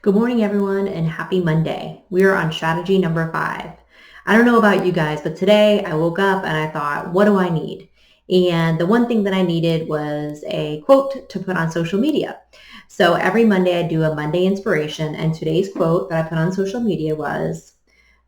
Good morning, everyone, and happy Monday. We are on strategy number 5. I don't know about you guys, but today I woke up and I thought, what do I need? And the one thing that I needed was a quote to put on social media. So every Monday I do a Monday inspiration, and today's quote that I put on social media was,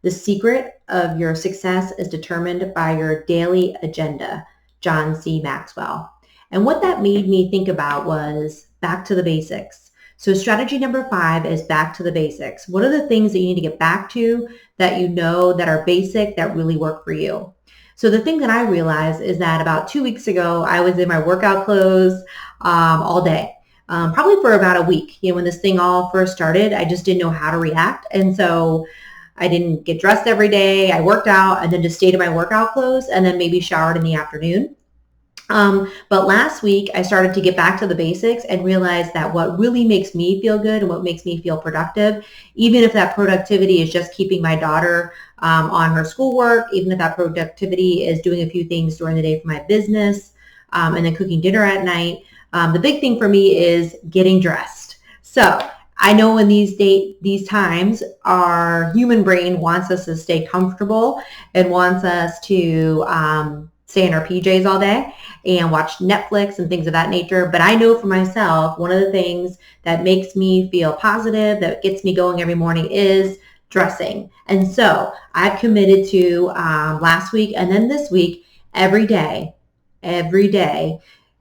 "The secret of your success is determined by your daily agenda, John C. Maxwell." And what that made me think about was back to the basics. So strategy number 5 is back to the basics. What are the things that you need to get back to that you know that are basic that really work for you? So the thing that I realized is that about 2 weeks ago, I was in my workout clothes all day, probably for about a week. When this thing all first started, I just didn't know how to react. And so I didn't get dressed every day. I worked out and then just stayed in my workout clothes and then maybe showered in the afternoon. But last week I started to get back to the basics and realize that what really makes me feel good and what makes me feel productive, even if that productivity is just keeping my daughter on her schoolwork, even if that productivity is doing a few things during the day for my business, and then cooking dinner at night, the big thing for me is getting dressed. So I know in these times, our human brain wants us to stay comfortable and wants us to stay in our PJs all day and watch Netflix and things of that nature. But I know for myself, one of the things that makes me feel positive, that gets me going every morning is dressing. And so I've committed to last week and then this week, every day,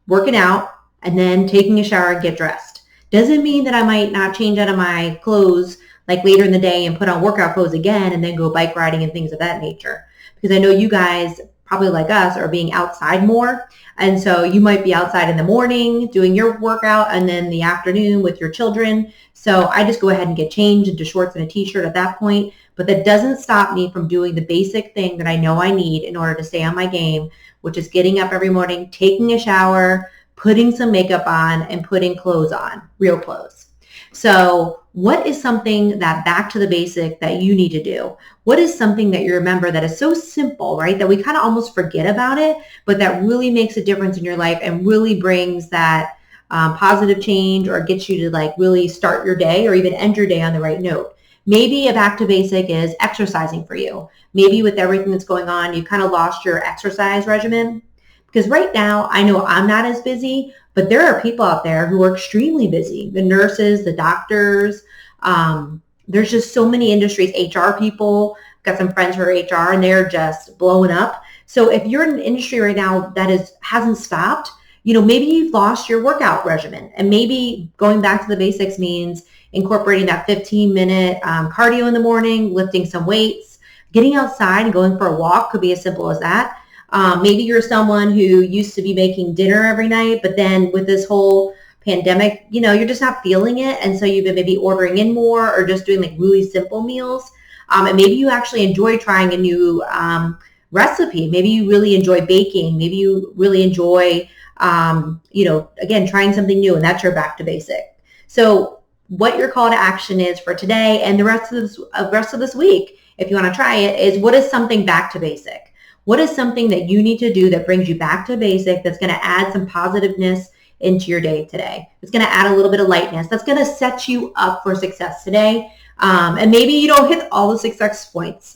working out and then taking a shower and get dressed. Doesn't mean that I might not change out of my clothes like later in the day and put on workout clothes again and then go bike riding and things of that nature. Because I know you guys, probably like us, are being outside more. And so you might be outside in the morning doing your workout and then the afternoon with your children. So I just go ahead and get changed into shorts and a t-shirt at that point. But that doesn't stop me from doing the basic thing that I know I need in order to stay on my game, which is getting up every morning, taking a shower, putting some makeup on, and putting clothes on, real clothes. So what is something that back to the basic that you need to do? What is something that you remember that is so simple, right? That we kind of almost forget about it, but that really makes a difference in your life and really brings that positive change or gets you to really start your day or even end your day on the right note. Maybe a back to basic is exercising for you. Maybe with everything that's going on, you kind of lost your exercise regimen. Because right now, I know I'm not as busy, but there are people out there who are extremely busy. The nurses, the doctors, there's just so many industries, HR people. I've got some friends who are HR and they're just blowing up. So if you're in an industry right now that hasn't stopped, maybe you've lost your workout regimen, and maybe going back to the basics means incorporating that 15-minute cardio in the morning, lifting some weights, getting outside and going for a walk could be as simple as that. Maybe you're someone who used to be making dinner every night, but then with this whole pandemic, you're just not feeling it. And so you've been maybe ordering in more or just doing really simple meals. And maybe you actually enjoy trying a new recipe. Maybe you really enjoy baking. Maybe you really enjoy, again, trying something new, and that's your back to basic. So what your call to action is for today and the rest of this week, if you want to try it, is what is something back to basic? What is something that you need to do that brings you back to basic, that's going to add some positiveness into your day today? It's going to add a little bit of lightness. That's going to set you up for success today. And maybe you don't hit all the success points,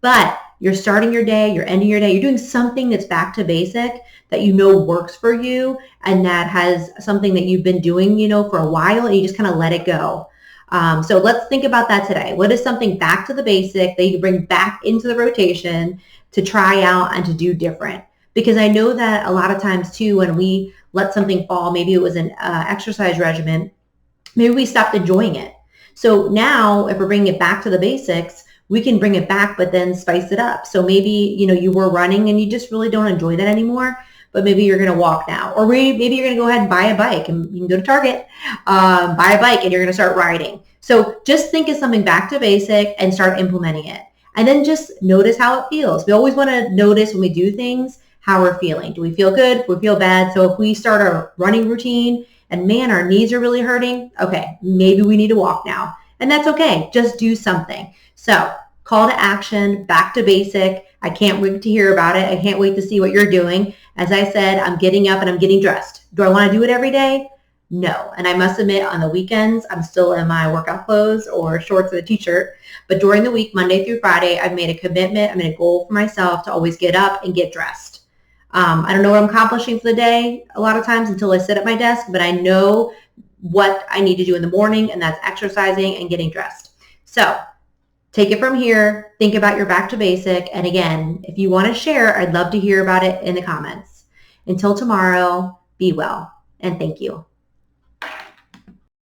but you're starting your day, you're ending your day, you're doing something that's back to basic that you know works for you and that has something that you've been doing, for a while, and you just kind of let it go. So let's think about that today. What is something back to the basic that you can bring back into the rotation to try out and to do different? Because I know that a lot of times too, when we let something fall, maybe it was an exercise regimen, maybe we stopped enjoying it. So now if we're bringing it back to the basics, we can bring it back, but then spice it up. So maybe, you were running and you just really don't enjoy that anymore, but maybe you're going to walk now. Or maybe you're going to go ahead and buy a bike, and you can go to Target, buy a bike, and you're going to start riding. So just think of something back to basic and start implementing it. And then just notice how it feels. We always want to notice when we do things, how we're feeling. Do we feel good? Do we feel bad? So if we start our running routine and man, our knees are really hurting, okay, maybe we need to walk now. And that's okay. Just do something. So call to action, back to basic. I can't wait to hear about it. I can't wait to see what you're doing. As I said, I'm getting up and I'm getting dressed. Do I want to do it every day? No. And I must admit, on the weekends, I'm still in my workout clothes or shorts or a t-shirt. But during the week, Monday through Friday, I've made a commitment, I made a goal for myself to always get up and get dressed. I don't know what I'm accomplishing for the day a lot of times until I sit at my desk, but I know what I need to do in the morning, and that's exercising and getting dressed. So take it from here. Think about your back to basic. And again, if you want to share, I'd love to hear about it in the comments. Until tomorrow, be well, and thank you.